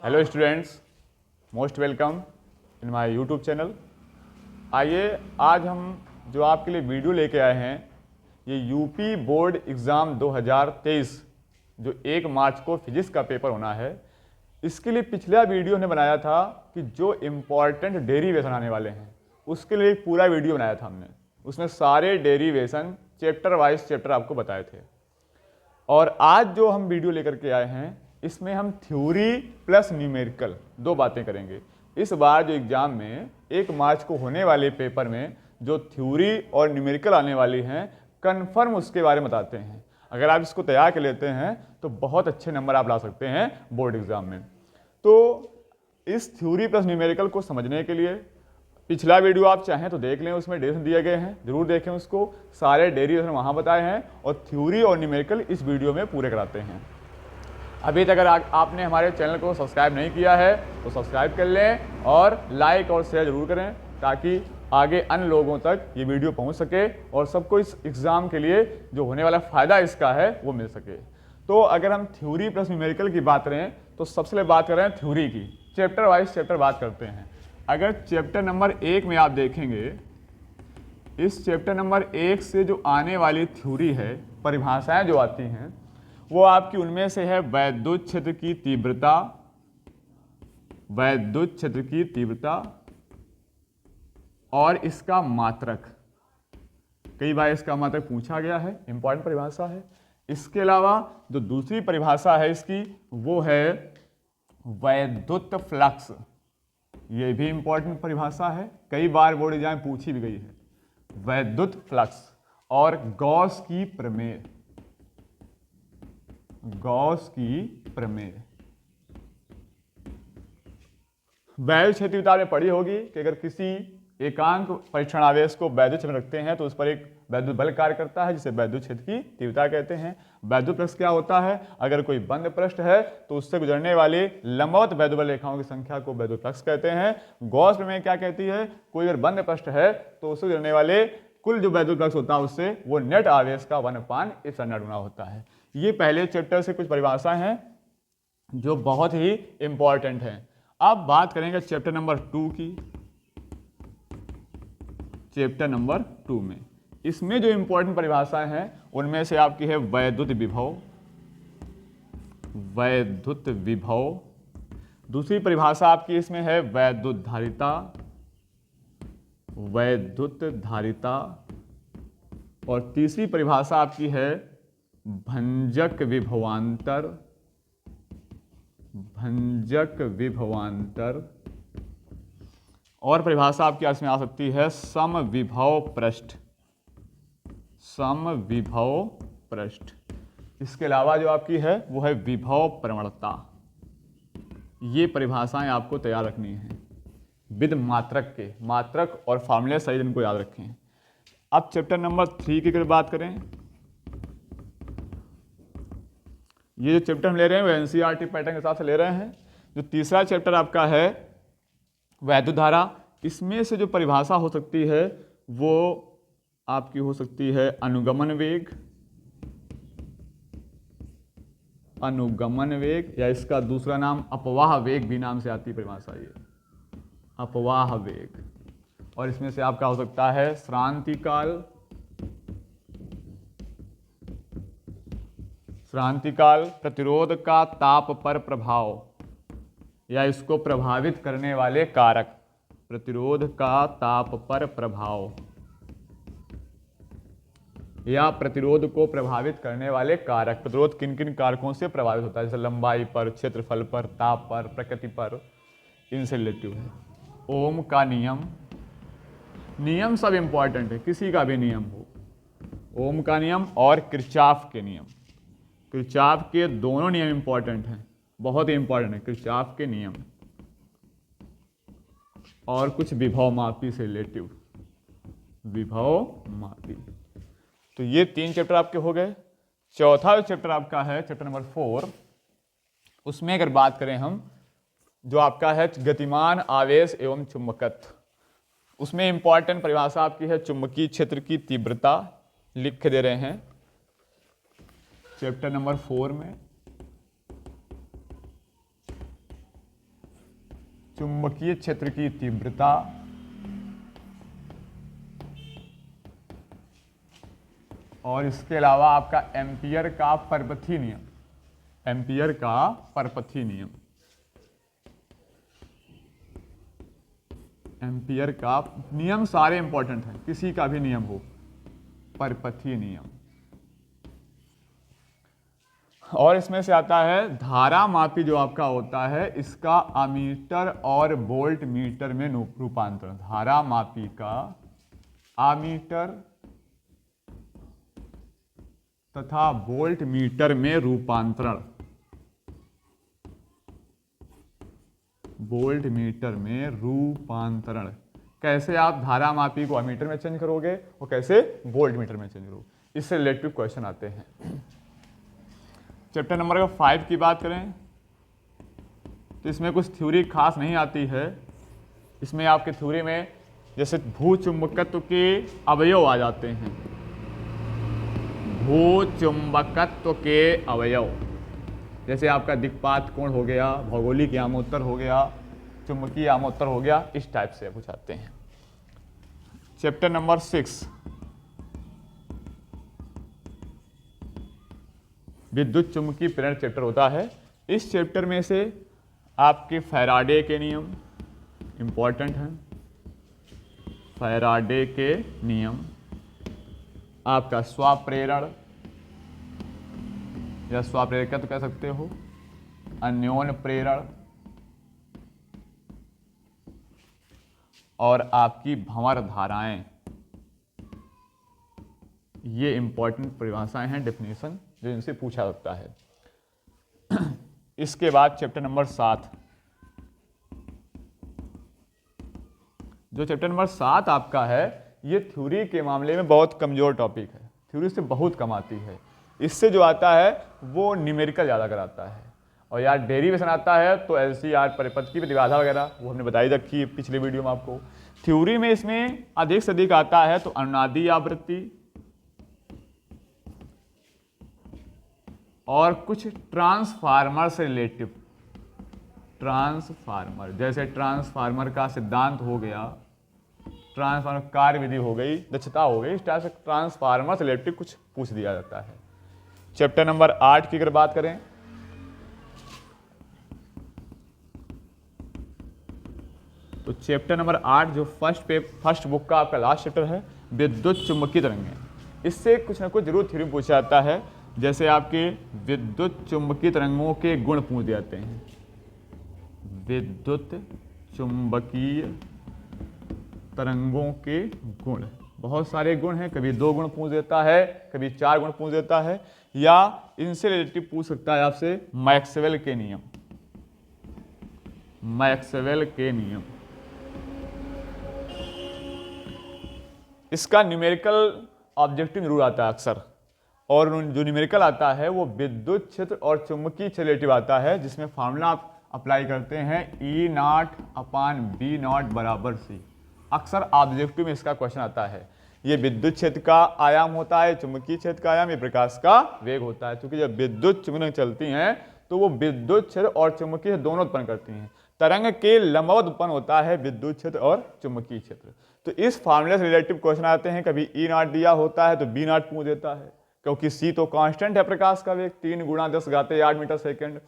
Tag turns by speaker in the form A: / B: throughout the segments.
A: Hello students, most welcome in my YouTube channel. आइए आज हम जो आपके लिए वीडियो लेके आए हैं, ये यूपी बोर्ड एग्ज़ाम 2023 जो 1 मार्च को फिजिक्स का पेपर होना है, इसके लिए पिछला वीडियो हमने बनाया था कि जो इम्पॉर्टेंट डेरिवेशन आने वाले हैं उसके लिए एक पूरा वीडियो बनाया था हमने। उसमें सारे डेरिवेशन चैप्टर वाइज चैप्टर आपको बताए थे। और आज जो हम वीडियो लेकर के आए हैं इसमें हम थ्योरी प्लस न्यूमेरिकल दो बातें करेंगे। इस बार जो एग्जाम में 1 मार्च को होने वाले पेपर में जो थ्योरी और न्यूमेरिकल आने वाली हैं, कंफर्म उसके बारे में बताते हैं। अगर आप इसको तैयार कर लेते हैं तो बहुत अच्छे नंबर आप ला सकते हैं बोर्ड एग्जाम में। तो इस थ्योरी प्लस न्यूमेरिकल को समझने के लिए पिछला वीडियो आप चाहें तो देख लें, उसमें डेरिवेशन दिए गए हैं, जरूर देखें उसको। सारे डेरिवेशन वहाँ बताए हैं और थ्योरी और न्यूमेरिकल इस वीडियो में पूरे कराते हैं। अभी तक अगर आपने हमारे चैनल को सब्सक्राइब नहीं किया है तो सब्सक्राइब कर लें और लाइक और शेयर जरूर करें, ताकि आगे अन्य लोगों तक ये वीडियो पहुंच सके और सबको इस एग्ज़ाम के लिए जो होने वाला फ़ायदा इसका है वो मिल सके। तो अगर हम थ्योरी प्लस न्यूमेरिकल की बात करें तो सबसे पहले बात कर रहे हैं थ्योरी की। चैप्टर वाइज चैप्टर बात करते हैं। अगर चैप्टर नंबर 1 में आप देखेंगे, इस चैप्टर नंबर 1 से जो आने वाली थ्योरी है, परिभाषाएं जो आती हैं वो आपकी उनमें से है वैद्युत क्षेत्र की तीव्रता, वैद्युत क्षेत्र की तीव्रता और इसका मात्रक। कई बार इसका मात्रक पूछा गया है, इंपॉर्टेंट परिभाषा है। इसके अलावा जो दूसरी परिभाषा है इसकी वो है वैद्युत फ्लक्स। ये भी इंपॉर्टेंट परिभाषा है, कई बार बोर्ड एग्जाम पूछी भी गई है। वैद्युत फ्लक्स और गॉस की प्रमेय, गॉस की प्रमेय। वैद्युत क्षेत्र तीव्रता आपने पढ़ी होगी कि अगर किसी एकांक परीक्षण आवेश को वैद्युत क्षेत्र में रखते हैं तो उस पर एक वैद्युत बल कार्य करता है, जिसे वैद्युत क्षेत्र की तीव्रता कहते हैं। वैद्युत फ्लक्स क्या होता है? अगर कोई बंद पृष्ठ है तो उससे गुजरने वाली लंबवत वैद्युत बल रेखाओं की संख्या को वैद्युत फ्लक्स कहते हैं। गॉस प्रमेय क्या कहती है? कोई अगर बंद पृष्ठ है तो उससे गुजरने वाले कुल जो वैद्युत फ्लक्स होता है उससे वो नेट आवेश का 1/ε गुना होता है। ये पहले चैप्टर से कुछ परिभाषाएं हैं जो बहुत ही इंपॉर्टेंट हैं। अब बात करेंगे चैप्टर नंबर 2 की। चैप्टर नंबर 2 में इसमें जो इंपॉर्टेंट परिभाषाएं हैं उनमें से आपकी है वैद्युत विभव, वैद्युत विभव। दूसरी परिभाषा आपकी इसमें है वैद्युत धारिता, वैद्युत धारिता। और तीसरी परिभाषा आपकी है भंजक विभवांतर, भंजक विभवांतर। और परिभाषा आपकी इसमें आ सकती है समविभव पृष्ठ, समविभव पृष्ठ। इसके अलावा जो आपकी है वो है विभव प्रवणता। ये परिभाषाएं आपको तैयार रखनी है विद मात्रक के, मात्रक और फॉर्मूले सहित इनको याद रखें। अब चैप्टर नंबर 3 की अगर बात करें, ये जो चैप्टर हम ले रहे हैं वो एनसीईआरटी पैटर्न के हिसाब से ले रहे हैं। जो तीसरा चैप्टर आपका है वैद्युत धारा, इसमें से जो परिभाषा हो सकती है वो आपकी हो सकती है अनुगमन वेग, अनुगमन वेग, या इसका दूसरा नाम अपवाह वेग भी नाम से आती है परिभाषा, ये अपवाह वेग। और इसमें से आपका हो सकता है श्रांति काल, श्रांति काल, प्रतिरोध का ताप पर प्रभाव या इसको प्रभावित करने वाले कारक, प्रतिरोध का ताप पर प्रभाव या प्रतिरोध को प्रभावित करने वाले कारक। प्रतिरोध किन किन कारकों से प्रभावित होता है? जैसे लंबाई पर, क्षेत्रफल पर, ताप पर, प्रकृति पर, इनसे रिलेटिव है। ओम का नियम, नियम सब इंपॉर्टेंट है, किसी का भी नियम हो। ओम का नियम और किरचॉफ के नियम, किरचॉफ के दोनों नियम इंपॉर्टेंट हैं, बहुत ही इंपॉर्टेंट है किरचॉफ के नियम। और कुछ विभव मापी से रिलेटिव, विभव मापी। तो ये 3 चैप्टर आपके हो गए। चौथा चैप्टर आपका है चैप्टर नंबर 4। उसमें अगर बात करें हम, जो आपका है गतिमान आवेश एवं चुंबकत्व, उसमें इंपॉर्टेंट परिभाषा आपकी है चुंबकीय क्षेत्र की तीव्रता, लिख के दे रहे हैं चैप्टर नंबर 4 में। चुंबकीय क्षेत्र की तीव्रता और इसके अलावा आपका एम्पियर का परपथी नियम, एम्पियर का परपथी नियम, एम्पियर का नियम सारे इंपॉर्टेंट हैं, किसी का भी नियम हो, परपथी नियम। और इसमें से आता है धारा मापी जो आपका होता है, इसका अमीटर और वोल्ट मीटर में रूपांतरण। धारा मापी का अमीटर तथा वोल्ट मीटर में रूपांतरण, वोल्ट मीटर में रूपांतरण। कैसे आप धारा मापी को अमीटर में चेंज करोगे और कैसे वोल्ट मीटर में चेंज करोगे, इससे रिलेटिव क्वेश्चन आते हैं। चैप्टर नंबर 5 की बात करें तो इसमें कुछ थ्योरी खास नहीं आती है। इसमें आपके थ्योरी में जैसे भूचुंबकत्व के अवयव आ जाते हैं, भूचुंबकत्व के अवयव, जैसे आपका दिक्पात कोण हो गया, भौगोलिक यामोत्तर हो गया, चुंबकीय यामोत्तर हो गया, इस टाइप से पूछ आते हैं। चैप्टर नंबर 6 विद्युत चुंबकीय प्रेरण चैप्टर होता है। इस चैप्टर में से आपके फैराडे के नियम इंपॉर्टेंट हैं, फैराडे के नियम, आपका स्वप्रेरण या स्वप्रेरकत्व कह सकते हो, अन्योन्य प्रेरण और आपकी भंवर धाराएं, ये इंपॉर्टेंट परिभाषाएं हैं, डेफिनेशन जो इनसे पूछा सकता है। इसके बाद चैप्टर नंबर 7, जो चैप्टर नंबर 7 आपका है, ये थ्योरी के मामले में बहुत कमजोर टॉपिक है, थ्योरी से बहुत कम आती है। इससे जो आता है वो न्यूमेरिकल ज़्यादा कराता है, और यार डेरिवेशन आता है तो LCR परिपथ की प्रतिबाधा वगैरह वो हमने बताई रखी है पिछले वीडियो में आपको। थ्योरी में इसमें अधिक से अधिक आता है तो अनुनादी आवृत्ति और कुछ ट्रांसफार्मर से रिलेटिव, ट्रांसफार्मर, जैसे ट्रांसफार्मर का सिद्धांत हो गया, ट्रांसफार्मर कार्य विधि हो गई, दक्षता हो गई, इस टाइप से ट्रांसफार्मर से रिलेटिव कुछ पूछ दिया जाता है। चैप्टर नंबर 8 की अगर बात करें तो चैप्टर नंबर 8 जो फर्स्ट बुक का आपका लास्ट चैप्टर है, विद्युत चुंबकीय तरंगें, इससे कुछ ना कुछ जरूर थ्योरी पूछा जाता है। जैसे आपके विद्युत चुंबकीय तरंगों के गुण पूछ जाते हैं, विद्युत चुंबकीय तरंगों के गुण, बहुत सारे गुण हैं, कभी 2 गुण पूछ देता है, कभी 4 गुण पूछ देता है, या इनसे रिलेटिव पूछ सकता है आपसे मैक्सवेल के नियम, मैक्सवेल के नियम। इसका न्यूमेरिकल ऑब्जेक्टिव जरूर आता है अक्सर, और जो न्यूमेरिकल आता है वो विद्युत क्षेत्र और चुंबकीय क्षेत्र रिलेटिव आता है, जिसमें फार्मूला आप अप्लाई करते हैं E0/B0 बराबर C। अक्सर ऑब्जेक्टिव में इसका क्वेश्चन आता है। ये विद्युत क्षेत्र का आयाम होता है, चुंबकीय क्षेत्र का आयाम, ये प्रकाश का वेग होता है। क्योंकि जब विद्युत चुंबक चलती हैं तो वो विद्युत क्षेत्र और चुंबकीय दोनों उत्पन्न करती हैं। तरंग के लंबवत उत्पन्न होता है विद्युत क्षेत्र और चुंबकीय क्षेत्र। तो इस फार्मूले से रिलेटिव क्वेश्चन आते हैं। कभी E0 दिया होता है तो B0 पूछ देता है, क्योंकि C तो कांस्टेंट है प्रकाश का वेग, 3 × 10⁻⁸ मीटर सेकेंड।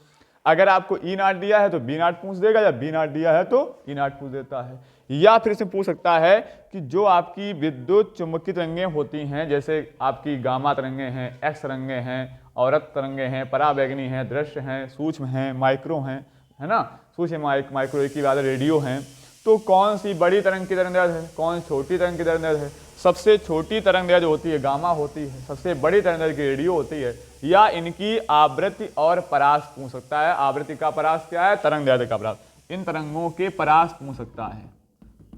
A: अगर आपको E0 दिया है तो B0 पूछ देगा, या B0 दिया है तो E0 पूछ देता है। या फिर से पूछ सकता है कि जो आपकी विद्युत चुंबकीय तरंगें होती हैं, जैसे आपकी गामा तरंगें हैं, एक्स तरंगें हैं, औरत तरंगें हैं, पराबैंगनी हैं, दृश्य हैं, सूक्ष्म हैं, माइक्रो हैं, है ना, सूक्ष्म माइक्रो की बात रेडियो हैं, तो कौन सी बड़ी तरंग की तरंगदैर्घ्य है, कौन छोटी तरंग की तरंगदैर्घ्य है। सबसे छोटी तरंगदैर्घ्य जो होती है गामा होती है, सबसे बड़ी तरंगदैर्घ्य की रेडियो होती है। या इनकी आवृत्ति और परास पूछ सकता है। आवृत्ति का परास क्या है, तरंगदैर्घ्य का परास। इन तरंगों के परास पूछ सकता है,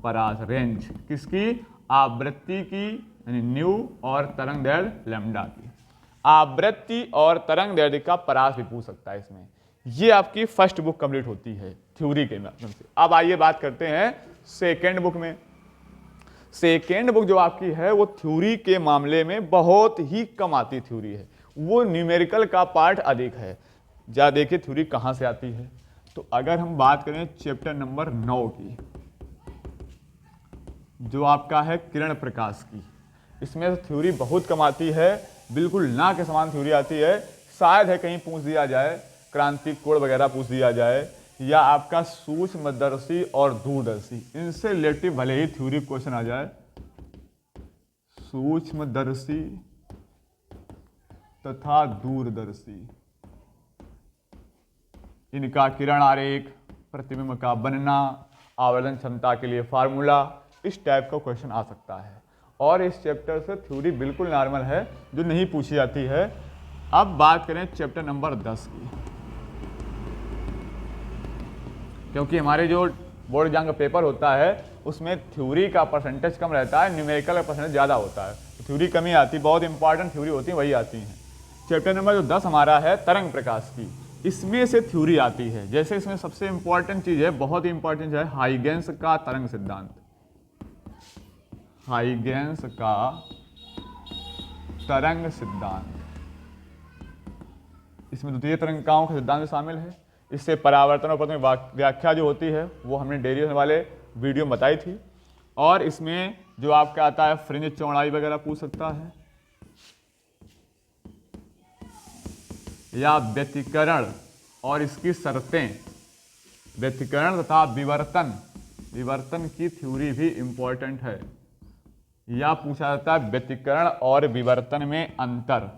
A: परास रेंज किसकी, आवृत्ति की यानी न्यू और तरंगदैर्घ्य लैम्डा की। आवृत्ति और तरंगदैर्घ्य का परास भी पूछ सकता है इसमें। ये आपकी फर्स्ट बुक कंप्लीट होती है थ्योरी के माध्यम से। अब आइए बात करते हैं सेकेंड बुक में। सेकेंड बुक जो आपकी है वो थ्योरी के मामले में बहुत ही कम आती थ्योरी है, वो न्यूमेरिकल का पार्ट अधिक है। जा देखिए थ्योरी कहाँ से आती है। तो अगर हम बात करें चैप्टर नंबर 9 की, जो आपका है किरण प्रकाश की, इसमें थ्योरी बहुत कम आती है, बिल्कुल ना के समान थ्योरी आती है। शायद है कहीं पूछ दिया जाए, क्रांतिक कोण वगैरह पूछ दिया जाए, या आपका सूक्ष्मदर्शी और दूरदर्शी, इनसे रिलेटिव भले ही थ्योरी क्वेश्चन आ जाए। सूक्ष्मदर्शी तथा दूरदर्शी, इनका किरण आरेख, प्रतिबिंब का बनना, आवर्धन क्षमता के लिए फार्मूला, इस टाइप का क्वेश्चन आ सकता है। और इस चैप्टर से थ्योरी बिल्कुल नॉर्मल है, जो नहीं पूछी जाती है। अब बात करें चैप्टर नंबर 10 की, क्योंकि हमारे जो बोर्ड एग्जाम का पेपर होता है उसमें थ्योरी का परसेंटेज कम रहता है, न्यूमेरिकल का परसेंटेज ज़्यादा होता है, तो थ्योरी कम ही आती, बहुत इंपॉर्टेंट थ्योरी होती है वही आती हैं। चैप्टर नंबर जो 10 हमारा है तरंग प्रकाश की, इसमें से थ्योरी आती है। जैसे इसमें सबसे इंपॉर्टेंट चीज़ है, बहुत ही इंपॉर्टेंट है, हाइगेंस का तरंग सिद्धांत। हाइगेंस का तरंग सिद्धांत, इसमें द्वितीय तरंगिकाओं का सिद्धांत शामिल है। इससे परावर्तन और प्रतिबिंब व्याख्या जो होती है वो हमने डेरिवेशन वाले वीडियो में बताई थी। और इसमें जो आपका आता है फ्रिंज चौड़ाई वगैरह पूछ सकता है, या व्यतिकरण और इसकी शर्तें, व्यतिकरण तथा विवर्तन की थ्योरी भी इंपॉर्टेंट है। या पूछा जाता है व्यतिकरण और विवर्तन में अंतर,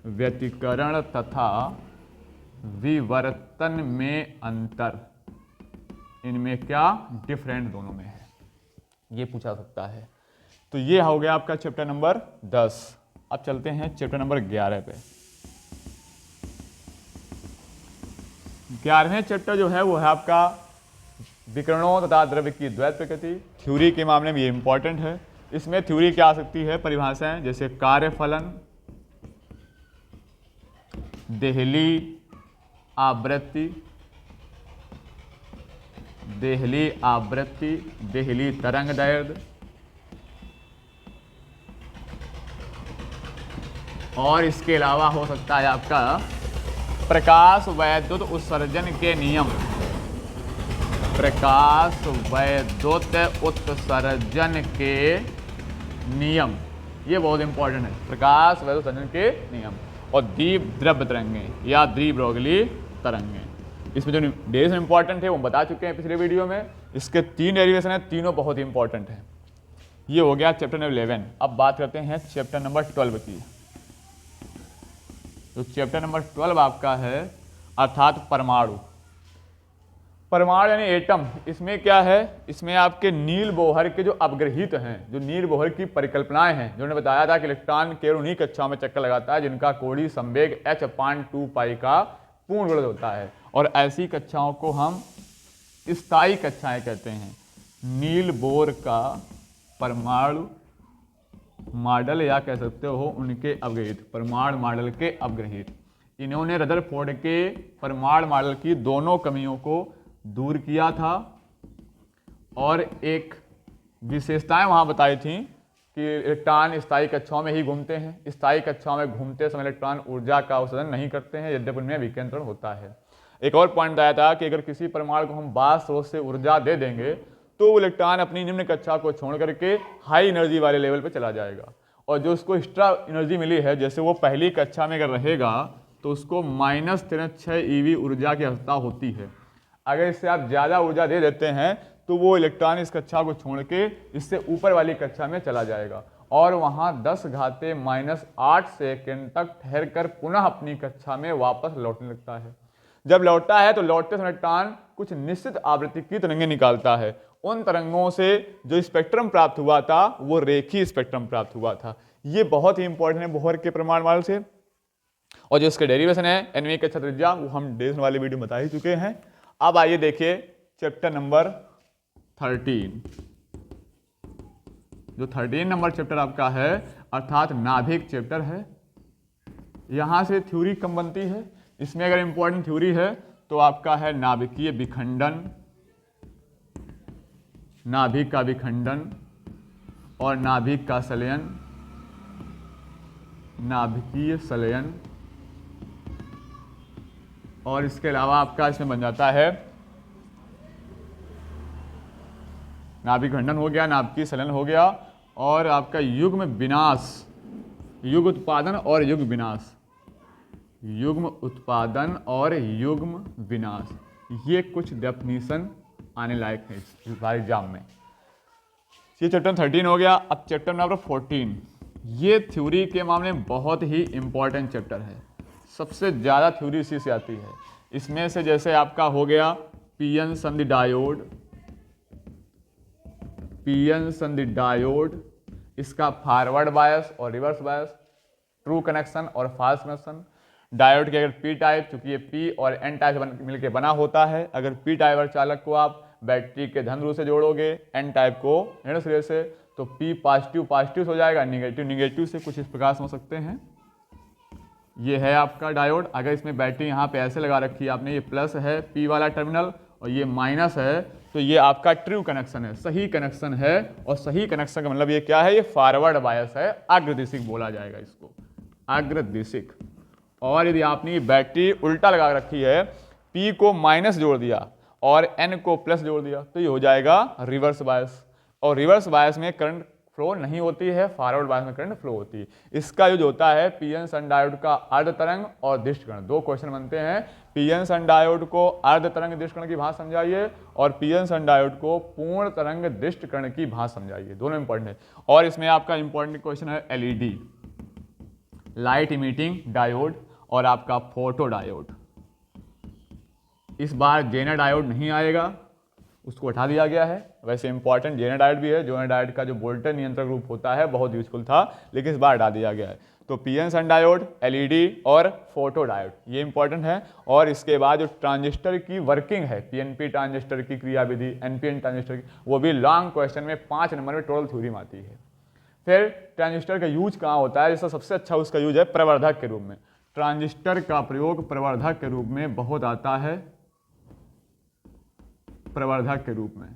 A: व्यतिकरण तथा विवर्तन में अंतर, इनमें क्या डिफरेंट दोनों में है, ये पूछा सकता है। तो ये हो गया आपका चैप्टर नंबर 10। अब चलते हैं चैप्टर नंबर 11 पे। 11वें चैप्टर जो है वो है आपका विकिरणों तथा द्रव्य की द्वैत प्रकृति। थ्योरी के मामले में ये इंपॉर्टेंट है। इसमें थ्योरी क्या आ सकती है, परिभाषाएं, जैसे कार्यफलन, देहली आवृत्ति, देहली तरंग दैर्ध्य, और इसके अलावा हो सकता है आपका प्रकाश वैद्युत उत्सर्जन के नियम, प्रकाश वैद्युत उत्सर्जन के नियम, ये बहुत इंपॉर्टेंट है, प्रकाश वैद्युत उत्सर्जन के नियम। और दीप द्रव्य तरंगें या द्विब्रोगली तरंगें, इसमें जो डेरिवेशन इंपॉर्टेंट है वो बता चुके हैं पिछले वीडियो में। इसके 3 डेरिवेशन हैं, तीनों बहुत इंपॉर्टेंट हैं। ये हो गया चैप्टर नंबर 11। अब बात करते हैं चैप्टर नंबर 12 की। तो चैप्टर नंबर 12 आपका है अर्थात परमाणु। परमाणु यानी एटम। इसमें क्या है, इसमें आपके नील बोहर के जो अपग्रहित हैं, जो नील बोहर की परिकल्पनाएं हैं, जो उन्होंने बताया था कि इलेक्ट्रॉन केवल उन्हीं कक्षाओं में चक्कर लगाता है जिनका कोणीय संवेग h/2 पाई का पूर्ण गुणज होता है, और ऐसी कक्षाओं को हम स्थायी कक्षाएं कहते हैं। नील बोर का परमाणु मॉडल या कह सकते हो उनके अपग्रहित, परमाणु मॉडल के अपग्रहित। इन्होंने रदरफोर्ड के परमाणु मॉडल की दोनों कमियों को दूर किया था, और एक विशेषताएं वहां बताई थी कि इलेक्ट्रॉन स्थायी कक्षाओं में ही घूमते हैं, स्थायी कक्षाओं में घूमते समय इलेक्ट्रॉन ऊर्जा का उत्सर्जन नहीं करते हैं, यद्यपि उनमें विकेंद्रण होता है। एक और पॉइंट बताया था कि अगर किसी परमाणु को हम बाह्य स्रोत से ऊर्जा दे देंगे तो वो इलेक्ट्रॉन अपनी निम्न कक्षा को छोड़ करके हाई एनर्जी वाले लेवल पर चला जाएगा, और जो उसको एक्स्ट्रा एनर्जी मिली है, जैसे वो पहली कक्षा में अगर रहेगा तो उसको -6 EV ऊर्जा की आवश्यकता होती है। अगर इससे आप ज़्यादा ऊर्जा दे देते हैं तो वो इलेक्ट्रॉन इस कक्षा को छोड़ के इससे ऊपर वाली कक्षा में चला जाएगा, और वहाँ 10⁻⁸ सेकेंड तक ठहर कर पुनः अपनी कक्षा में वापस लौटने लगता है। जब लौटता है तो लौटते समय इलेक्ट्रॉन कुछ निश्चित आवृत्ति की तरंगें निकालता है। उन तरंगों से जो स्पेक्ट्रम प्राप्त हुआ था वो रेखीय स्पेक्ट्रम प्राप्त हुआ था। ये बहुत ही इंपॉर्टेंट है बोहर के परमाणु मॉडल से। और जो इसके डेरिवेशन है एनवी कक्षा त्रिज्या, वो हम डेरिवेशन वाले वीडियो में बता ही चुके हैं। अब आइए देखिए चैप्टर नंबर 13। जो 13 नंबर चैप्टर आपका है अर्थात नाभिक चैप्टर है। यहां से थ्योरी कम बनती है। इसमें अगर इंपॉर्टेंट थ्योरी है तो आपका है नाभिकीय विखंडन, नाभिक का विखंडन और नाभिक का संलयन, नाभिकीय संलयन और इसके अलावा आपका इसमें बन जाता है नाभिक खंडन हो गया, नाभिकीय संलयन हो गया, और आपका युग्म विनाश, युग्म उत्पादन और युग्म विनाश, युग्म उत्पादन और युग्म विनाश, ये कुछ डेफिनीशन आने लायक है इस बार एग्जाम में। ये चैप्टर 13 हो गया। अब चैप्टर नंबर 14, ये थ्योरी के मामले में बहुत ही इंपॉर्टेंट चैप्टर है, सबसे ज़्यादा थ्योरी इसी से आती है। इसमें से जैसे आपका हो गया पीएन संधि डायोड, पीएन संधि डायोड, इसका फॉरवर्ड बायस और रिवर्स बायस, ट्रू कनेक्शन और फॉल्स कनेक्शन। डायोड के अगर पी टाइप, चूंकि ये पी और एन टाइप मिलकर बना होता है, अगर पी टाइप अर्धचालक को आप बैटरी के धन ध्रुव से जोड़ोगे, एन टाइप को ऋण सिरे से, तो पी पॉजिटिव पॉजिटिव हो जाएगा, निगेटिव निगेटिव से, कुछ इस प्रकार समझ सकते हैं। ये है आपका डायोड। अगर इसमें बैटरी यहाँ पे ऐसे लगा रखी है आपने, ये प्लस है पी वाला टर्मिनल और ये माइनस है, तो ये आपका ट्रू कनेक्शन है, सही कनेक्शन है। और सही कनेक्शन का मतलब ये क्या है, ये फॉरवर्ड बायस है, अग्रदिशिक बोला जाएगा इसको, अग्रदिशिक। और यदि आपने बैटरी उल्टा लगा रखी है, P को माइनस जोड़ दिया और N को प्लस जोड़ दिया, तो ये हो जाएगा रिवर्स बायस। और रिवर्स बायस में करंट फ्लो नहीं होती है, फॉरवर्ड बायस में करंट फ्लो होती है। इसका यूज होता है पीएन सन डायोड का अर्ध तरंग और दिष्ट कण। दो क्वेश्चन बनते हैं, पीएन सन डायोड को अर्ध तरंग दिष्ट कण की भाषा समझाइए और पीएन सन डायोड को पूर्ण तरंग दिष्ट कण की भाषा समझाइए, दोनों इंपॉर्टेंट है। और इसमें आपका इंपॉर्टेंट क्वेश्चन है एलईडी, लाइट इमिटिंग डायोड, और आपका फोटो डायोड। इस बार जेनर डायोड नहीं आएगा, उसको हटा दिया गया है। वैसे इंपॉर्टेंट जेनर डायोड भी है, जेनर डायोड का जो वोल्टेज नियंत्रक रूप होता है बहुत यूजफुल था, लेकिन इस बार हटा दिया गया है। तो पीएन सन डायोड, एलईडी और फोटो डायोड, ये इंपॉर्टेंट है। और इसके बाद जो ट्रांजिस्टर की वर्किंग है, पीएनपी ट्रांजिस्टर की क्रियाविधि, एनपीएन ट्रांजिस्टर की, वो भी लॉन्ग क्वेश्चन में 5 नंबर में टोटल थ्योरी में आती है। फिर ट्रांजिस्टर का यूज कहाँ होता है, जिसका सबसे अच्छा उसका यूज है प्रवर्धक के रूप में। ट्रांजिस्टर का प्रयोग प्रवर्धक के रूप में बहुत आता है, प्रवर्धक के रूप में,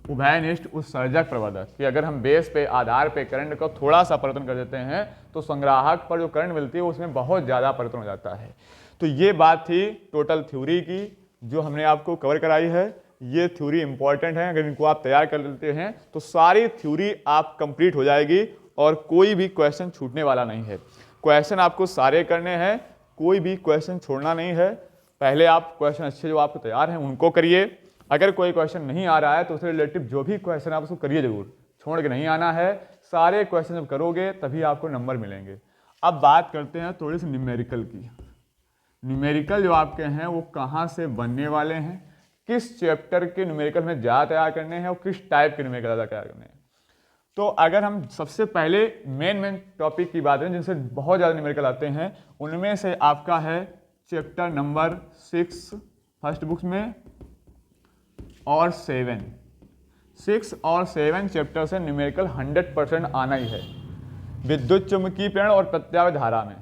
A: उभयनिष्ठ उत्सर्जक प्रवर्धक, कि अगर हम बेस पे आधार पे करंट का थोड़ा सा परिवर्तन कर देते हैं तो संग्राहक पर जो करंट मिलती है उसमें बहुत ज़्यादा परिवर्तन हो जाता है। तो ये बात थी टोटल थ्योरी की जो हमने आपको कवर कराई है। ये थ्योरी इंपॉर्टेंट है, अगर इनको आप तैयार कर लेते हैं तो सारी थ्योरी आप कंप्लीट हो जाएगी और कोई भी क्वेश्चन छूटने वाला नहीं है। क्वेश्चन आपको सारे करने हैं, कोई भी क्वेश्चन छोड़ना नहीं है। पहले आप क्वेश्चन अच्छे जो आपको तैयार हैं उनको करिए। अगर कोई क्वेश्चन नहीं आ रहा है तो उससे रिलेटिव जो भी क्वेश्चन आप उसको करिए जरूर, छोड़ के नहीं आना है। सारे क्वेश्चन जब करोगे तभी आपको नंबर मिलेंगे। अब बात करते हैं थोड़ी सी न्यूमेरिकल की। न्यूमेरिकल जो आपके हैं वो कहाँ से बनने वाले हैं, किस चैप्टर के न्यूमेरिकल में ज़्यादा तैयार करने हैं और किस टाइप के न्यूमेरिकल ज़्यादा तैयार करने हैं। तो अगर हम सबसे पहले मेन टॉपिक की बात करें जिनसे बहुत ज़्यादा न्यूमेरिकल आते हैं, उनमें से आपका है चैप्टर नंबर 6 फर्स्ट बुक्स में और 6 और 7 चैप्टर से न्यूमेरिकल 100% आना ही है। विद्युत चुम्बकीय प्रेरण और प्रत्यावर्त धारा में,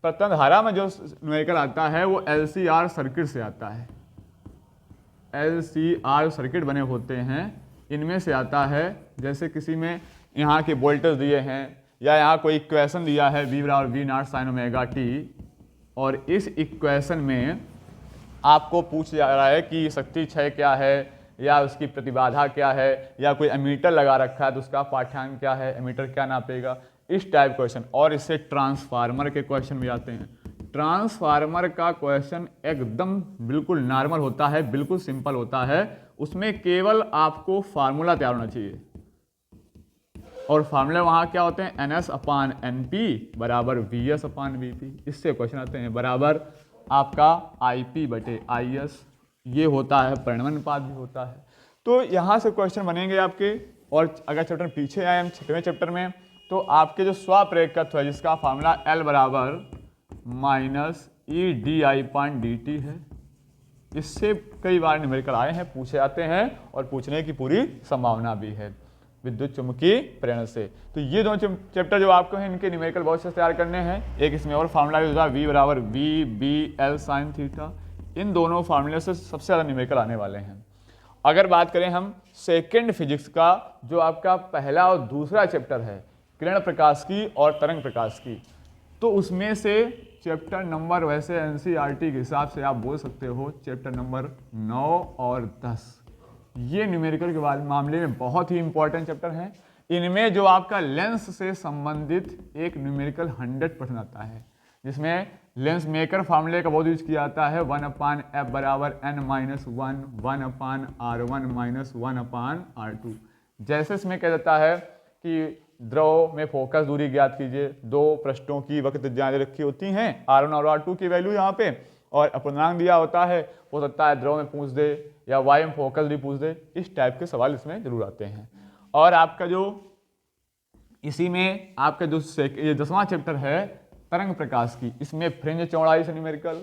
A: प्रत्यावर्त धारा में जो न्यूमेरिकल आता है वो LCR सर्किट से आता है। LCR सर्किट बने होते हैं, इनमें से आता है। जैसे किसी में यहाँ के वोल्टेज दिए हैं या यहाँ कोई इक्वेशन दिया है V बराबर V not sine omega t, और इस इक्वेशन में आपको पूछ जा रहा है कि शक्ति क्षय क्या है या उसकी प्रतिबाधा क्या है, या कोई एमीटर लगा रखा है तो उसका पाठ्यांक क्या है, एमीटर क्या नापेगा, इस टाइप क्वेश्चन। और इससे ट्रांसफार्मर के क्वेश्चन भी आते हैं। ट्रांसफार्मर का क्वेश्चन एकदम बिल्कुल नॉर्मल होता है, बिल्कुल सिंपल होता है। उसमें केवल आपको फार्मूला तैयार होना चाहिए, और फार्मूला वहाँ क्या होते हैं, NS/NP बराबर VS/VP। इससे क्वेश्चन आते हैं बराबर आपका IP/IS, ये होता है, परिणाम अनुपात भी होता है। तो यहाँ से क्वेश्चन बनेंगे आपके। और अगर चैप्टर पीछे आए हम 6वें चैप्टर में, तो आपके जो स्वाप्रेरकत्व है जिसका फार्मूला L बराबर -EdI/dt है, इससे कई बार न्यूमेरिकल आए हैं, पूछे जाते हैं और पूछने की पूरी संभावना भी है विद्युत चुम्बकीय प्रेरण से। तो ये दोनों चैप्टर जो आपको हैं इनके न्यूमेरिकल बहुत से तैयार करने हैं। एक इसमें और फार्मूला होगा V बराबर VBL sin थीटा। इन दोनों फार्मूले से सबसे ज़्यादा न्यूमेरिकल आने वाले हैं। अगर बात करें हम सेकेंड फिजिक्स का, जो आपका पहला और दूसरा चैप्टर है, किरण प्रकाश की और तरंग प्रकाश की, तो उसमें से चैप्टर नंबर वैसे एनसीईआरटी के हिसाब से आप बोल सकते हो चैप्टर नंबर 9 और 10 ये न्यूमेरिकल के मामले में बहुत ही इंपॉर्टेंट चैप्टर हैं। इनमें जो आपका लेंस से संबंधित एक न्यूमेरिकल 100% आता है, जिसमें लेंस मेकर फार्मूले का बहुत यूज किया जाता है 1/f बराबर n-1 1/r1 माइनस 1/r2। जैसे इसमें कह जाता है कि द्रव में फोकस दूरी ज्ञात कीजिए, दो पृष्ठों की वक्त जाने रखी होती हैं r1 और r2 की वैल्यू यहाँ पे, और अपूर्णांक दिया होता है, हो सकता है द्रव में पूछ दे या वायु में फोकस भी पूछ दे, इस टाइप के सवाल इसमें जरूर आते हैं। और आपका जो इसी में आपका जो ये 10वां चैप्टर है तरंग प्रकाश की, इसमें फ्रिंज चौड़ाई से न्यूमेरिकल,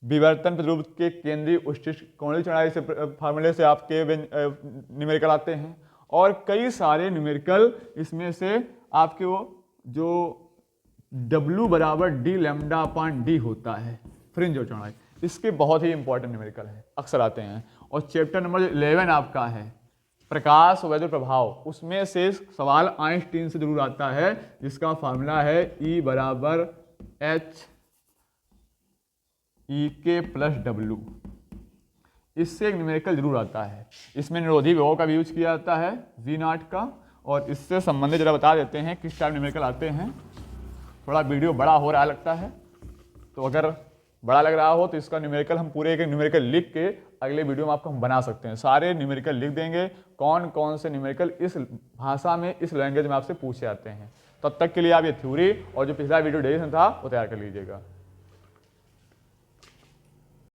A: विवर्तन प्रतिरूप के केंद्रीय उष्टिष्ट कोणीय चौड़ाई से फार्मूले से आपके न्यूमेरिकल आते हैं, और कई सारे न्यूमेरिकल इसमें से आपके वो जो W बराबर d लैम्डा अपॉन d होता है फ्रिंज और चौड़ाई, इसके बहुत ही इंपॉर्टेंट न्यूमेरिकल है, अक्सर आते हैं। और चैप्टर नंबर 11 आपका है प्रकाश वैद्युत प्रभाव, उसमें से सवाल आइंस्टीन से जरूर आता है, जिसका फार्मूला है E बराबर h EK प्लस W। इससे एक न्यूमेरिकल जरूर आता है, इसमें निरोधी विभव का भी यूज किया जाता है V0 का, और इससे संबंधित जरा बता देते हैं किस टाइप न्यूमेरिकल आते हैं। थोड़ा वीडियो बड़ा हो रहा लगता है, तो अगर बड़ा लग रहा हो तो इसका न्यूमेरिकल हम पूरे एक न्यूमेरिकल लिख के अगले वीडियो में आपको हम बना सकते हैं। सारे न्यूमेरिकल लिख देंगे, कौन कौन से न्यूमेरिकल इस भाषा में, इस लैंग्वेज में आपसे पूछे जाते हैं। तब तक के लिए आप ये थ्योरी और जो पिछला वीडियो डेरिवेशन था वो तैयार कर लीजिएगा।